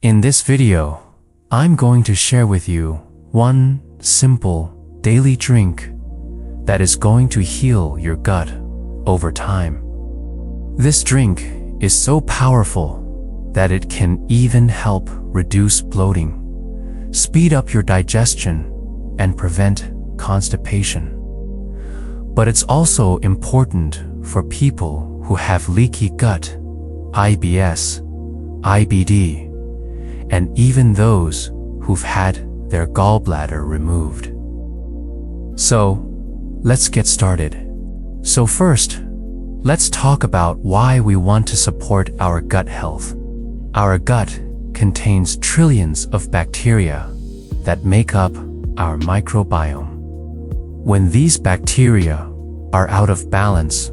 In this video, I'm going to share with you one simple daily drink that is going to heal your gut over time. This drink is so powerful that it can even help reduce bloating, speed up your digestion, and prevent constipation. But it's also important for people who have leaky gut, IBS, IBD, and even those who've had their gallbladder removed. So, let's get started. So first, let's talk about why we want to support our gut health. Our gut contains trillions of bacteria that make up our microbiome. When these bacteria are out of balance,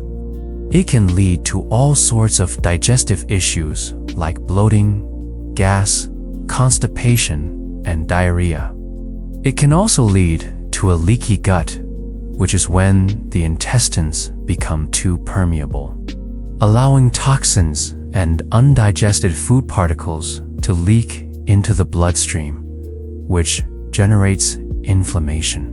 it can lead to all sorts of digestive issues like bloating, gas, constipation, and diarrhea. It can also lead to a leaky gut, which is when the intestines become too permeable, allowing toxins and undigested food particles to leak into the bloodstream, which generates inflammation.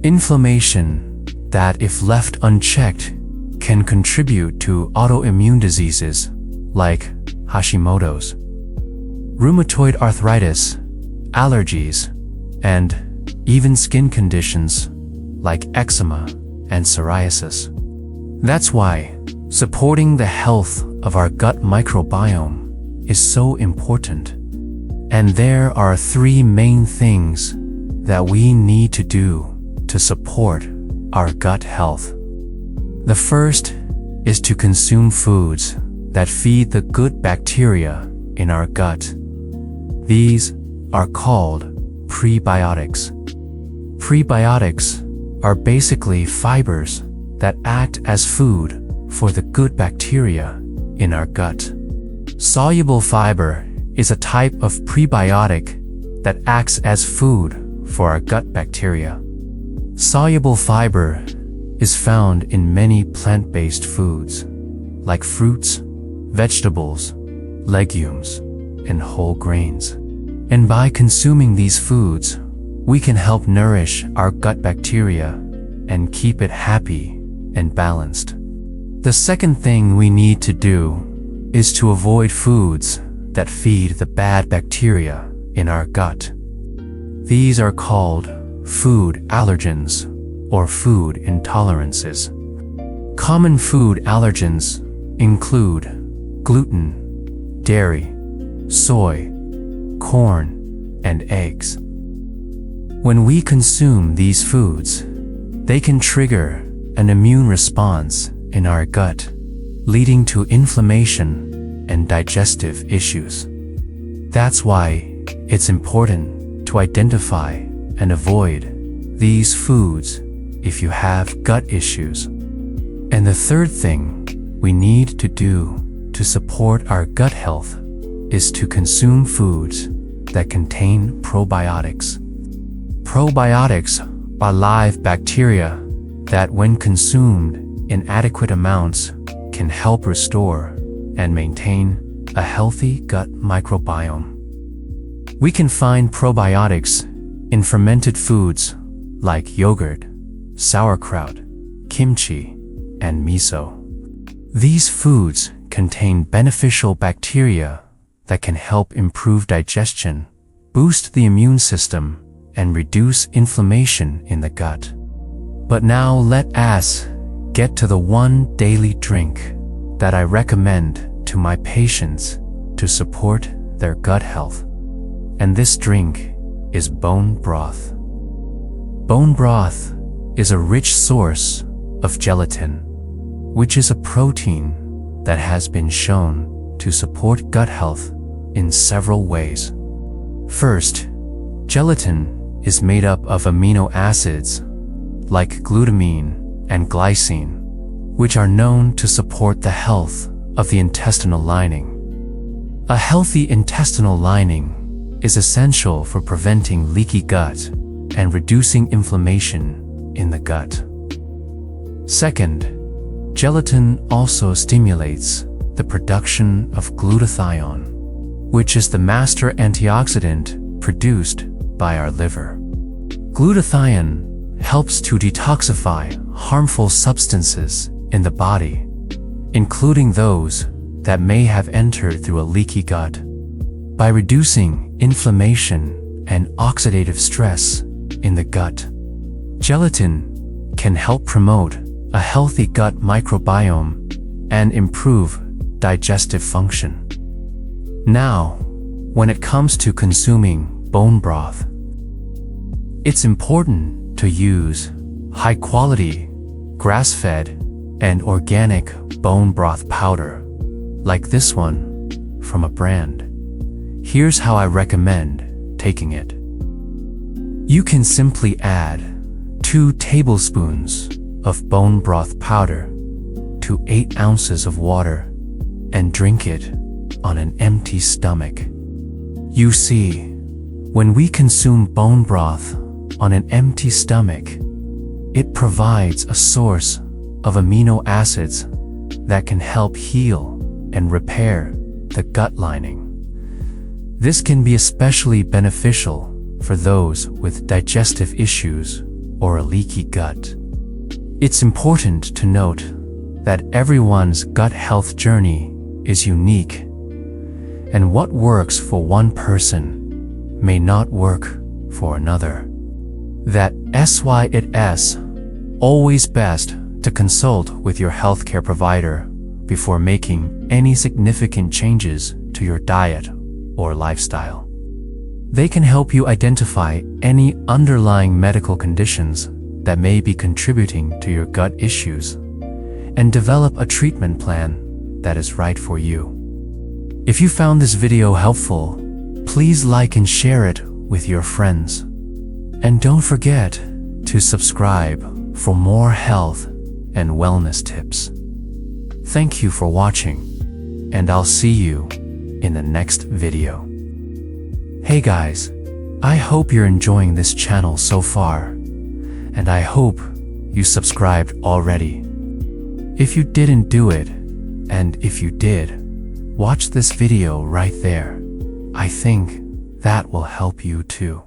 Inflammation that, if left unchecked, can contribute to autoimmune diseases like Hashimoto's, rheumatoid arthritis, allergies, and even skin conditions like eczema and psoriasis. That's why supporting the health of our gut microbiome is so important. And there are three main things that we need to do to support our gut health. The first is to consume foods that feed the good bacteria in our gut. These are called prebiotics. Prebiotics are basically fibers that act as food for the good bacteria in our gut. Soluble fiber is a type of prebiotic that acts as food for our gut bacteria. Soluble fiber is found in many plant-based foods, like fruits, vegetables, legumes, and whole grains. And by consuming these foods, we can help nourish our gut bacteria and keep it happy and balanced. The second thing we need to do is to avoid foods that feed the bad bacteria in our gut. These are called food allergens or food intolerances. Common food allergens include gluten, dairy, soy, corn, and eggs. When we consume these foods, they can trigger an immune response in our gut, leading to inflammation and digestive issues. That's why it's important to identify and avoid these foods if you have gut issues. And the third thing we need to do to support our gut health is to consume foods that contain probiotics. Probiotics are live bacteria that, when consumed in adequate amounts, can help restore and maintain a healthy gut microbiome. We can find probiotics in fermented foods like yogurt, sauerkraut, kimchi, and miso. These foods contain beneficial bacteria that can help improve digestion, boost the immune system, and reduce inflammation in the gut. But now let us get to the one daily drink that I recommend to my patients to support their gut health. And this drink is bone broth. Bone broth is a rich source of gelatin, which is a protein that has been shown to support gut health in several ways. First, gelatin is made up of amino acids like glutamine and glycine, which are known to support the health of the intestinal lining. A healthy intestinal lining is essential for preventing leaky gut and reducing inflammation in the gut. Second, gelatin also stimulates the production of glutathione, which is the master antioxidant produced by our liver. Glutathione helps to detoxify harmful substances in the body, including those that may have entered through a leaky gut. By reducing inflammation and oxidative stress in the gut, gelatin can help promote a healthy gut microbiome and improve digestive function. Now, when it comes to consuming bone broth, it's important to use high-quality, grass-fed, and organic bone broth powder, like this one from a brand. Here's how I recommend taking it. You can simply add 2 tablespoons of bone broth powder to 8 ounces of water and drink it on an empty stomach. You see, when we consume bone broth on an empty stomach, it provides a source of amino acids that can help heal and repair the gut lining. This can be especially beneficial for those with digestive issues or a leaky gut. It's important to note that everyone's gut health journey is unique, and what works for one person may not work for another. That's why it's always best to consult with your healthcare provider before making any significant changes to your diet or lifestyle. They can help you identify any underlying medical conditions that may be contributing to your gut issues and develop a treatment plan that is right for you. If you found this video helpful, please like and share it with your friends. And don't forget to subscribe for more health and wellness tips. Thank you for watching, and I'll see you in the next video. Hey guys, I hope you're enjoying this channel so far, and I hope you subscribed already. If you didn't do it, and if you did, watch this video right there. I think that will help you too.